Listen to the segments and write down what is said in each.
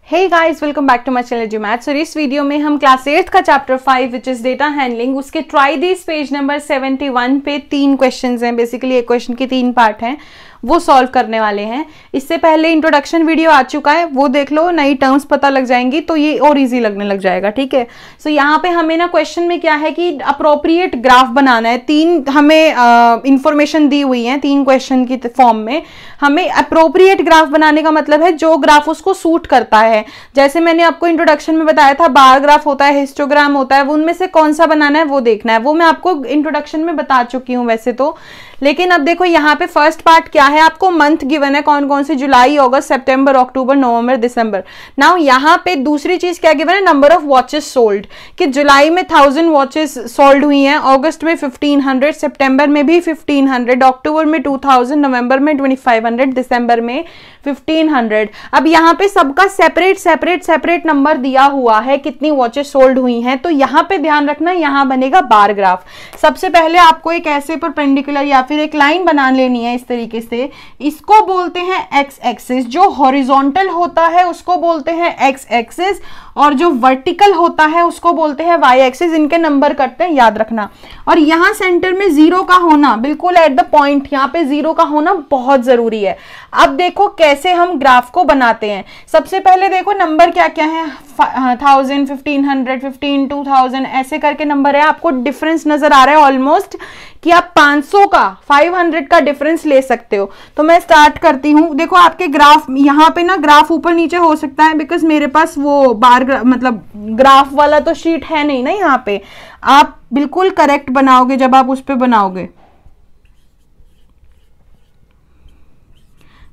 Hey guys, welcome back to my channel G maths. और इस video में हम क्लास 8 का chapter 5 which is data handling, उसके ट्राई दिस पेज नंबर 71 पे 3 क्वेश्चंस हैं। बेसिकली एक क्वेश्चन के 3 पार्ट हैं, वो सॉल्व करने वाले हैं। इससे पहले इंट्रोडक्शन वीडियो आ चुका है, वो देख लो, नई टर्म्स पता लग जाएंगी तो ये और इजी लगने लग जाएगा। ठीक है, सो यहाँ पे हमें ना क्वेश्चन में क्या है कि अप्रोप्रिएट ग्राफ बनाना है। 3 हमें इंफॉर्मेशन दी हुई है 3 क्वेश्चन की फॉर्म में। हमें अप्रोप्रिएट ग्राफ बनाने का मतलब है जो ग्राफ उसको सूट करता है। जैसे मैंने आपको इंट्रोडक्शन में बताया था, बार ग्राफ होता है, हिस्टोग्राम होता है, वो उनमें से कौन सा बनाना है वो देखना है। वो मैं आपको इंट्रोडक्शन में बता चुकी हूँ वैसे तो। लेकिन अब देखो यहाँ पे फर्स्ट पार्ट क्या है, आपको मंथ गिवन है कौन कौन से, जुलाई, अगस्त, सितंबर, अक्टूबर, नवंबर, दिसंबर। नाउ यहाँ पे दूसरी चीज क्या गिवन है, नंबर ऑफ वॉचेस सोल्ड, कि जुलाई में 1000 वॉचेस सोल्ड हुई हैं, अगस्त में 1500, सितंबर में भी 1500, अक्टूबर में 2000, नवंबर में 2500, दिसंबर में 1500। अब यहाँ पे सबका सेपरेट नंबर दिया हुआ है कितनी वॉचेस सोल्ड हुई हैं। तो यहाँ पे ध्यान रखना, यहाँ बनेगा बार ग्राफ। सबसे पहले आपको एक ऐसे परपेंडिकुलर या फिर एक लाइन बना लेनी है इस तरीके से। इसको बोलते हैं एक्स एक्सिस, जो हॉरिजॉन्टल होता है उसको बोलते हैं एक्स एक्सिस, और जो वर्टिकल होता है उसको बोलते हैं वाई एक्सिस। इनके नंबर करते हैं, याद रखना। और यहाँ सेंटर में 0 का होना, बिल्कुल एट द पॉइंट, यहाँ पे 0 का होना बहुत जरूरी है। अब देखो कैसे हम ग्राफ को बनाते हैं। सबसे पहले देखो नंबर क्या क्या है, 1000, 1500, 15, 2000 ऐसे करके नंबर है। आपको डिफरेंस नजर आ रहा है ऑलमोस्ट कि आप 500 का 500 का डिफरेंस ले सकते हो। तो मैं स्टार्ट करती हूँ। देखो आपके ग्राफ यहाँ पे ना ग्राफ ऊपर नीचे हो सकता है, बिकॉज मेरे पास वो बार मतलब ग्राफ वाला तो शीट है नहीं ना। यहाँ पे आप बिल्कुल करेक्ट बनाओगे जब आप उस पे बनाओगे।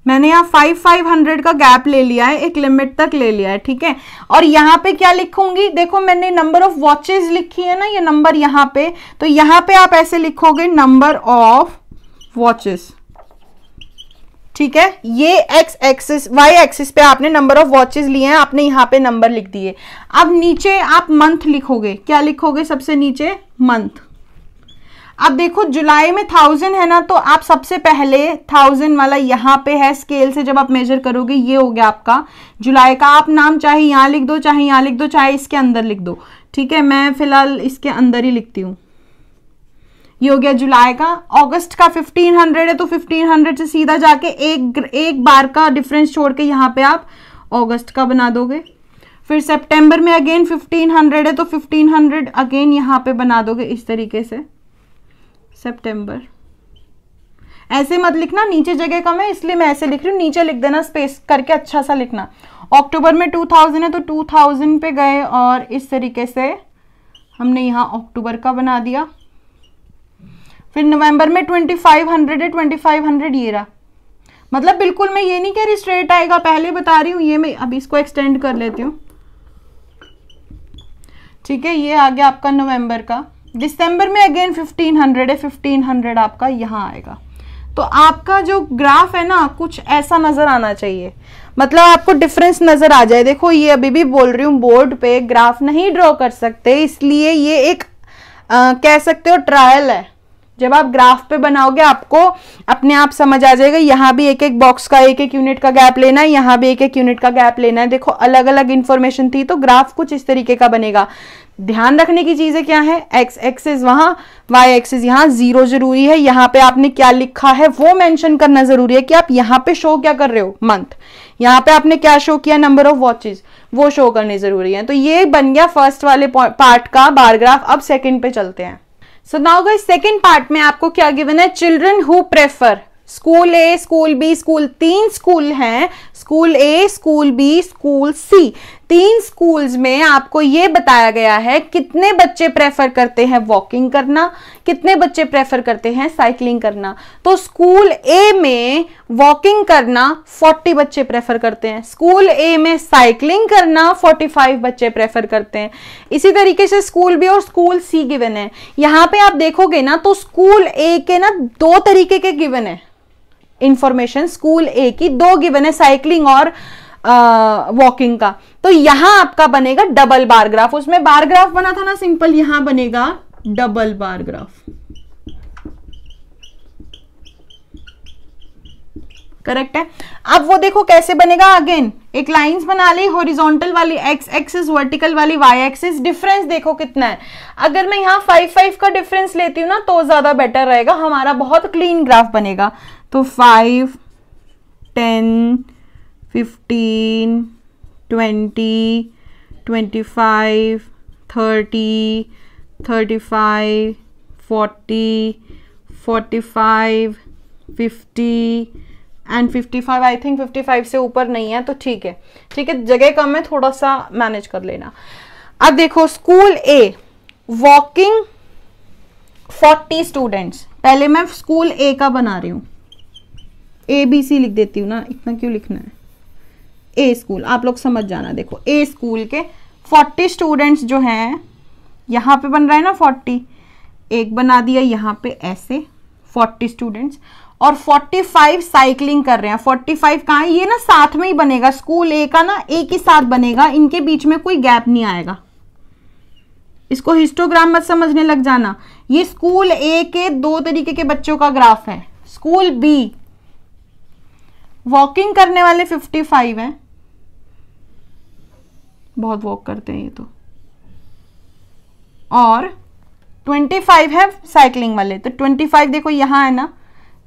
मैंने यहाँ 500 का गैप ले लिया है, एक लिमिट तक ले लिया है। ठीक है, और यहाँ पे क्या लिखूंगी, देखो मैंने नंबर ऑफ वॉचेस लिखी है ना, ये नंबर यहाँ पे, तो यहाँ पे आप ऐसे लिखोगे नंबर ऑफ वॉचेस। ठीक है, ये एक्स एक्सिस, वाई एक्सिस पे आपने नंबर ऑफ वॉचेस लिए हैं, आपने यहाँ पे नंबर लिख दिए। अब नीचे आप मंथ लिखोगे, क्या लिखोगे सबसे नीचे, मंथ। अब देखो जुलाई में 1000 है ना, तो आप सबसे पहले 1000 वाला यहाँ पे है, स्केल से जब आप मेजर करोगे ये हो गया आपका जुलाई का। आप नाम चाहे यहाँ लिख दो, चाहे यहाँ लिख दो, चाहे इसके अंदर लिख दो। ठीक है, मैं फिलहाल इसके अंदर ही लिखती हूँ। ये हो गया जुलाई का। अगस्त का 1500 है, तो 1500 से सीधा जाके एक बार का डिफरेंस छोड़ के यहाँ पे आप अगस्त का बना दोगे। फिर सितंबर में अगेन 1500 है, तो 1500 अगेन यहाँ पे बना दोगे इस तरीके से, सितंबर। ऐसे मत लिखना, नीचे जगह कम है इसलिए मैं ऐसे लिख रही हूँ, नीचे लिख देना स्पेस करके, अच्छा सा लिखना। अक्टूबर में 2000 है, तो 2000 पे गए और इस तरीके से हमने यहाँ अक्टूबर का बना दिया। फिर नवंबर में 2500 है, 2500 ये रहा। मतलब बिल्कुल मैं ये नहीं कह रही स्ट्रेट आएगा, पहले बता रही हूँ। ये मैं अब इसको एक्सटेंड कर लेती हूँ। ठीक है, ये आ गया आपका नवंबर का। दिसंबर में अगेन 1500 है, 1500 आपका यहाँ आएगा। तो आपका जो ग्राफ है ना कुछ ऐसा नजर आना चाहिए, मतलब आपको डिफरेंस नजर आ जाए। देखो ये अभी भी बोल रही हूँ, बोर्ड पे ग्राफ नहीं ड्रॉ कर सकते, इसलिए ये एक कह सकते हो ट्रायल है। जब आप ग्राफ पे बनाओगे आपको अपने आप समझ आ जाएगा। यहाँ भी एक एक बॉक्स का एक एक यूनिट का गैप लेना है, यहाँ भी एक एक यूनिट का गैप लेना है। देखो अलग अलग इंफॉर्मेशन थी तो ग्राफ कुछ इस तरीके का बनेगा। ध्यान रखने की चीजें क्या है, एक्स एक्सिस वहां, वाई एक्सिस यहाँ, 0 जरूरी है। यहाँ पे आपने क्या लिखा है वो मेंशन करना जरूरी है कि आप यहाँ पे शो क्या कर रहे हो, मंथ। यहाँ पे आपने क्या शो किया, नंबर ऑफ वॉचेस, वो शो करनी जरूरी है। तो ये बन गया फर्स्ट वाले पार्ट का बार ग्राफ। अब सेकेंड पे चलते हैं। So now guys, second part में आपको क्या गिवन है, children who prefer school A, school B, school 3 school हैं, school A, school B, school C. 3 schools में आपको ये बताया गया है कितने बच्चे प्रेफर करते हैं वॉकिंग करना, कितने बच्चे प्रेफर करते हैं साइकिलिंग करना। तो स्कूल ए में वॉकिंग करना 40 बच्चे प्रेफर करते हैं, स्कूल ए में साइकिलिंग करना 45 बच्चे प्रेफर करते हैं। इसी तरीके से स्कूल बी और स्कूल सी गिवन है। यहाँ पे आप देखोगे ना तो स्कूल ए के ना 2 तरीके के गिवन है इंफॉर्मेशन। स्कूल ए की 2 गिवन है, साइकिलिंग और वॉकिंग का। तो यहां आपका बनेगा डबल बार ग्राफ। उसमें बार ग्राफ बना था ना सिंपल, यहां बनेगा डबल बार ग्राफ। करेक्ट है। अब वो देखो कैसे बनेगा, अगेन एक लाइंस बना ली, हॉरिजॉन्टल वाली एक्स एक्सिस, वर्टिकल वाली वाई एक्सिस। डिफरेंस देखो कितना है। अगर मैं यहाँ 5 का डिफरेंस लेती हूँ ना तो ज्यादा बेटर रहेगा, हमारा बहुत क्लीन ग्राफ बनेगा। तो 5, 10, 15, 20, 25, 30, 35, 40, 45, 50 एंड 55। आई थिंक 55 से ऊपर नहीं है तो ठीक है, ठीक है, जगह कम है, थोड़ा सा मैनेज कर लेना। अब देखो स्कूल ए वॉकिंग 40 स्टूडेंट्स। पहले मैं स्कूल ए का बना रही हूं, ABC लिख देती हूँ ना, इतना क्यों लिखना है। ए स्कूल, आप लोग समझ जाना। देखो ए स्कूल के 40 स्टूडेंट्स जो हैं, यहाँ पे बन रहा है ना 40, एक बना दिया यहाँ पे ऐसे 40 स्टूडेंट्स, और 45 साइकिलिंग कर रहे हैं। 45 कहाँ है, ये ना साथ में ही बनेगा, स्कूल ए का ना एक ही साथ बनेगा, इनके बीच में कोई गैप नहीं आएगा। इसको हिस्टोग्राम मत समझने लग जाना। ये स्कूल ए के 2 तरीके के बच्चों का ग्राफ है। स्कूल बी वॉकिंग करने वाले 55 हैं, बहुत वॉक करते हैं ये तो, और 25 है साइकिलिंग वाले। तो 25 देखो यहां है ना,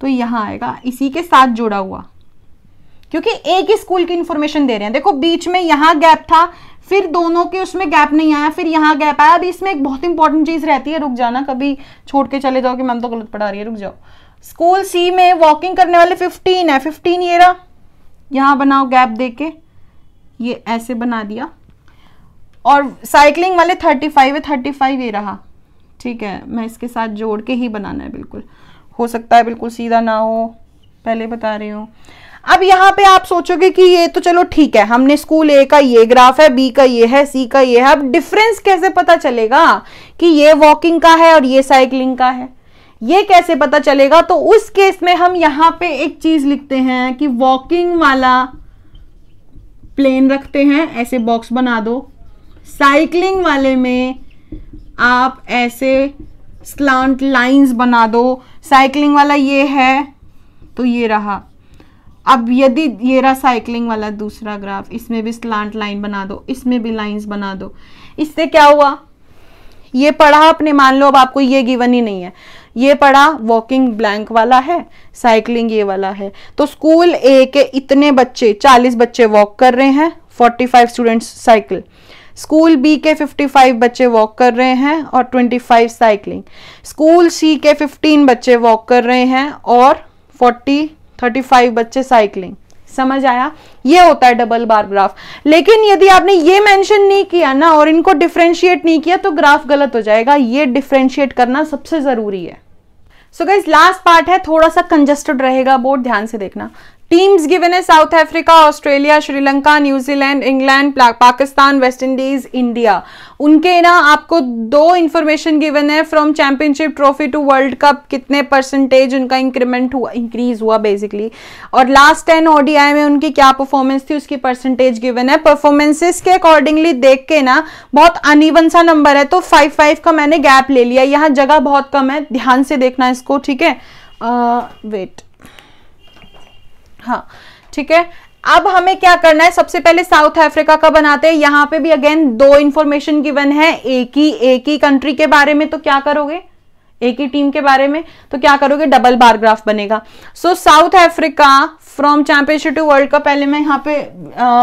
तो यहां आएगा, इसी के साथ जुड़ा हुआ, क्योंकि एक ही स्कूल की इंफॉर्मेशन दे रहे हैं। देखो बीच में यहां गैप था, फिर दोनों के उसमें गैप नहीं आया, फिर यहां गैप आया। अब इसमें एक बहुत इंपॉर्टेंट चीज रहती है, रुक जाना, कभी छोड़ के चले जाओ कि मैम तो गलत पढ़ा रही है, रुक जाओ। स्कूल सी में वॉकिंग करने वाले 15 है, 15 ये रहा, यहां बनाओ गैप देके, ये ऐसे बना दिया, और साइकिलिंग वाले 35 है, 35 ये रहा, ठीक है। मैं इसके साथ जोड़ के ही बनाना है, बिल्कुल हो सकता है बिल्कुल सीधा ना हो, पहले बता रही हूँ। अब यहाँ पे आप सोचोगे कि ये तो चलो ठीक है, हमने स्कूल ए का ये ग्राफ है, बी का ये है, सी का ये है, अब डिफरेंस कैसे पता चलेगा कि ये वॉकिंग का है और ये साइकिलिंग का है, ये कैसे पता चलेगा? तो उस केस में हम यहाँ पे एक चीज लिखते हैं कि वॉकिंग वाला प्लेन रखते हैं, ऐसे बॉक्स बना दो। साइकिलिंग वाले में आप ऐसे स्लांट लाइंस बना दो। साइकिलिंग वाला ये है तो ये रहा। अब यदि ये रहा साइकिलिंग वाला दूसरा ग्राफ, इसमें भी स्लांट लाइन बना दो, इसमें भी लाइंस बना दो। इससे क्या हुआ, ये पढ़ा आपने, मान लो अब आपको ये गिवन ही नहीं है, ये पढ़ा वॉकिंग ब्लैंक वाला है, साइकिलिंग ये वाला है। तो स्कूल ए के इतने बच्चे, 40 बच्चे वॉक कर रहे हैं, 45 स्टूडेंट्स साइकिल। स्कूल बी के 55 बच्चे वॉक कर रहे हैं और 25 साइकिलिंग। स्कूल सी के 15 बच्चे वॉक कर रहे हैं और 35 बच्चे साइकिलिंग। समझ आया? ये होता है डबल बार ग्राफ। लेकिन यदि आपने ये मेंशन नहीं किया ना और इनको डिफरेंशिएट नहीं किया तो ग्राफ गलत हो जाएगा। ये डिफरेंशिएट करना सबसे जरूरी है। सो गाइस लास्ट पार्ट है, थोड़ा सा कंजस्टेड रहेगा बोर्ड, ध्यान से देखना। टीम्स गिवन है South Africa, Australia, Sri Lanka, New Zealand, England, Pakistan, West Indies, India. उनके ना आपको 2 इंफॉर्मेशन गिवन है, from championship trophy to world cup कितने परसेंटेज उनका इंक्रीमेंट हुआ, इंक्रीज हुआ बेसिकली, और लास्ट 10 ODI में उनकी क्या परफॉर्मेंस थी उसकी परसेंटेज गिवन है। परफॉर्मेंसेस के अकॉर्डिंगली देख के ना बहुत अनइवन सा नंबर है, तो 5 का मैंने गैप ले लिया। यहाँ जगह बहुत कम है, ध्यान से देखना इसको, ठीक है। वेट, हाँ ठीक है। अब हमें क्या करना है, सबसे पहले साउथ अफ्रीका का बनाते हैं। यहां पे भी अगेन 2 इंफॉर्मेशन गिवन है, एक ही कंट्री के बारे में, तो क्या करोगे, एक ही टीम के बारे में, तो क्या करोगे, डबल बार ग्राफ बनेगा। So South Africa from championship to world cup, पहले मैं यहाँ पे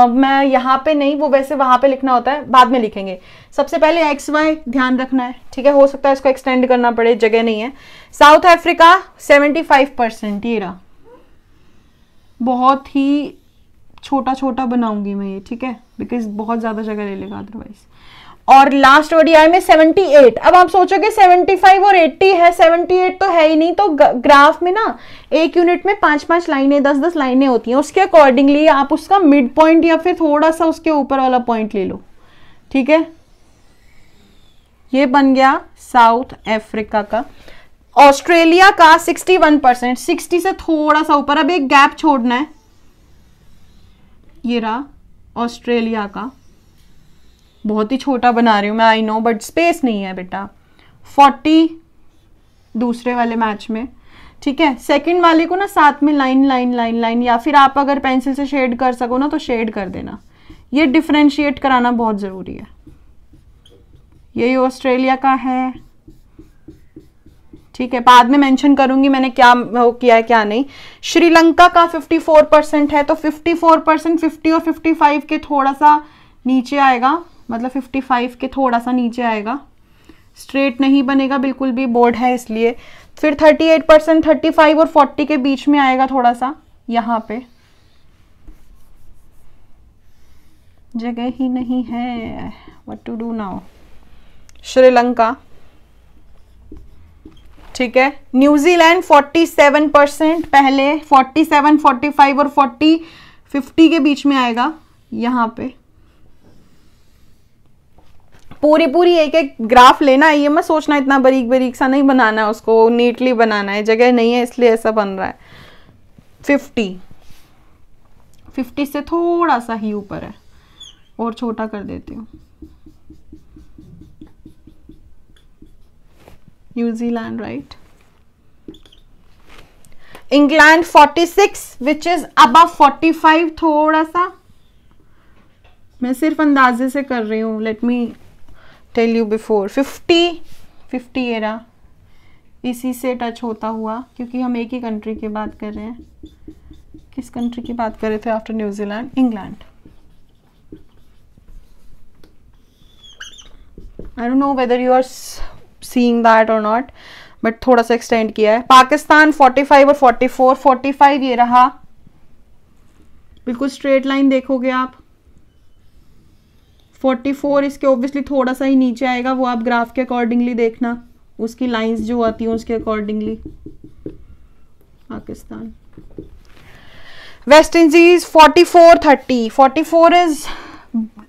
मैं यहाँ पे नहीं, वो वैसे वहां पे लिखना होता है, बाद में लिखेंगे। सबसे पहले XY ध्यान रखना है, ठीक है। हो सकता है इसको एक्सटेंड करना पड़े, जगह नहीं है। साउथ अफ्रीका 75%, ये रहा, बहुत ही छोटा छोटा बनाऊंगी मैं ये, ठीक है, बिकॉज बहुत ज्यादा जगह ले लेगा अदरवाइज। और लास्ट ODI में 78। अब आप सोचोगे 75 और 80 है, 78 तो है ही नहीं। तो ग्राफ में ना एक यूनिट में 5-5 लाइनें, 10-10 लाइनें होती हैं, उसके अकॉर्डिंगली आप उसका मिड पॉइंट या फिर थोड़ा सा उसके ऊपर वाला पॉइंट ले लो, ठीक है। ये बन गया साउथ अफ्रीका का। ऑस्ट्रेलिया का 61%, 60 से थोड़ा सा ऊपर। अब एक गैप छोड़ना है, ये रहा ऑस्ट्रेलिया का, बहुत ही छोटा बना रही हूं मैं, आई नो, बट स्पेस नहीं है बेटा। 40 दूसरे वाले मैच में, ठीक है, सेकंड वाले को ना साथ में लाइन लाइन लाइन लाइन, या फिर आप अगर पेंसिल से शेड कर सको ना तो शेड कर देना। ये डिफरेंशिएट कराना बहुत ज़रूरी है। यही ऑस्ट्रेलिया का है, ठीक है, बाद में मेंशन करूंगी मैंने क्या वो किया है क्या नहीं। श्रीलंका का 54% है, तो 54% 50 और 55 के थोड़ा सा नीचे आएगा, मतलब 55 के थोड़ा सा नीचे आएगा, स्ट्रेट नहीं बनेगा बिल्कुल भी, बोर्ड है इसलिए। फिर 38% 35 और 40 के बीच में आएगा, थोड़ा सा यहाँ पे जगह ही नहीं है, what to do now. Sri Lanka, ठीक है। न्यूजीलैंड 47% पहले, 47 45 और 40 50 के बीच में आएगा यहाँ पे। पूरी एक एक ग्राफ लेना है, ये मत सोचना इतना बारीक बारीक सा नहीं बनाना है, उसको नीटली बनाना है, जगह नहीं है इसलिए ऐसा बन रहा है। 50 से थोड़ा सा ही ऊपर है, और छोटा कर देती हूँ। New Zealand, right. England 46 which is above 45, थोड़ा सा, मैं सिर्फ अंदाजे से कर रही हूँ, let me tell you before. 50 ये रहा, इसी से टच होता हुआ, क्योंकि हम एक ही कंट्री की बात कर रहे हैं। किस कंट्री की बात कर रहे थे after New Zealand? England. I don't know whether you are seeing that or not, but थोड़ा सा एक्सटेंड किया है। पाकिस्तान 45 और 44, 45 ये रहा, बिल्कुल स्ट्रेट लाइन देखोगे आप। 44 इसके ऑब्वियसली थोड़ा सा ही नीचे आएगा, वो आप ग्राफ के अकॉर्डिंगली देखना, उसकी लाइंस जो आती हैं उसके accordingly. Pakistan. West Indies 44 30, 44 is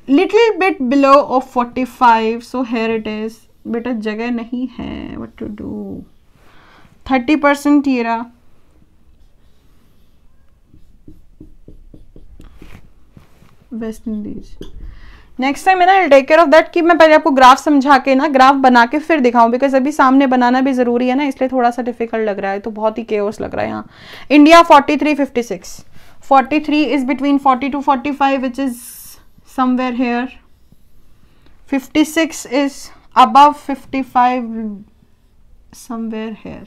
little bit below of 45, so here it is. बेटा जगह नहीं है, व्हाट टू डू। 30% ये रहा, वेस्ट इंडीज। नेक्स्ट टाइम है ना, टेक केयर ऑफ दैट कि मैं पहले आपको ग्राफ समझा के ना, ग्राफ बना के फिर दिखाऊं, बिकॉज अभी सामने बनाना भी जरूरी है ना, इसलिए थोड़ा सा डिफिकल्ट लग रहा है, तो बहुत ही केओस लग रहा है यहाँ। India 43 56, 43 is between 40 to 45 which is somewhere here. 56 is above 55 somewhere here।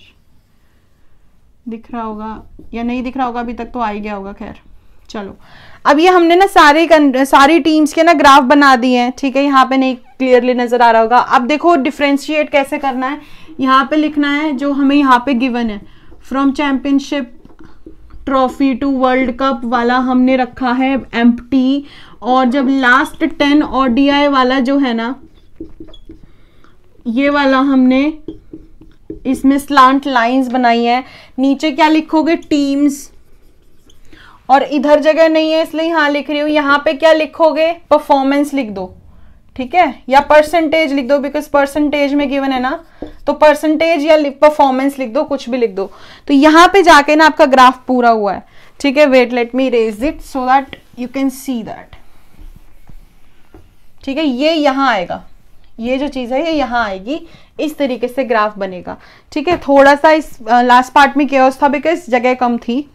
दिख रहा होगा या नहीं दिख रहा होगा, अभी तक तो आ ही गया होगा। खैर चलो, अब ये हमने ना सारी टीम्स के ना ग्राफ बना दिए हैं, ठीक है। यहाँ पे नहीं क्लियरली नजर आ रहा होगा। अब देखो डिफरेंशिएट कैसे करना है, यहाँ पे लिखना है जो हमें यहाँ पे गिवन है, from championship trophy to world cup वाला हमने रखा है एम्प्टी, और जब लास्ट 10 ODI वाला जो है ना, ये वाला हमने इसमें स्लांट लाइंस बनाई है। नीचे क्या लिखोगे? टीम्स, और इधर जगह नहीं है इसलिए यहाँ लिख रही हूँ। यहाँ पे क्या लिखोगे? परफॉर्मेंस लिख दो, ठीक है, या परसेंटेज लिख दो, बिकॉज परसेंटेज में गिवन है ना, तो परसेंटेज या परफॉर्मेंस लिख दो, कुछ भी लिख दो। तो यहाँ पे जाके ना आपका ग्राफ पूरा हुआ है, ठीक है। Wait, let me raise it so that you can see that, ठीक है। ये यहाँ आएगा, ये जो चीज है ये यहाँ आएगी, इस तरीके से ग्राफ बनेगा, ठीक है। थोड़ा सा इस लास्ट पार्ट में केओस था बिकॉज जगह कम थी,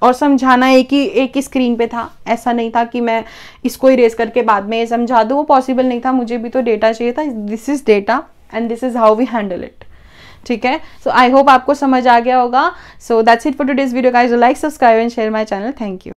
और समझाना एक ही स्क्रीन पे था। ऐसा नहीं था कि मैं इसको इरेज करके बाद में ये समझा दूँ, वो पॉसिबल नहीं था, मुझे भी तो डेटा चाहिए था। This is data and this is how we handle it, ठीक है। सो आई होप आपको समझ आ गया होगा। So that's it for today's video guys. Like, subscribe and share my channel. Thank you.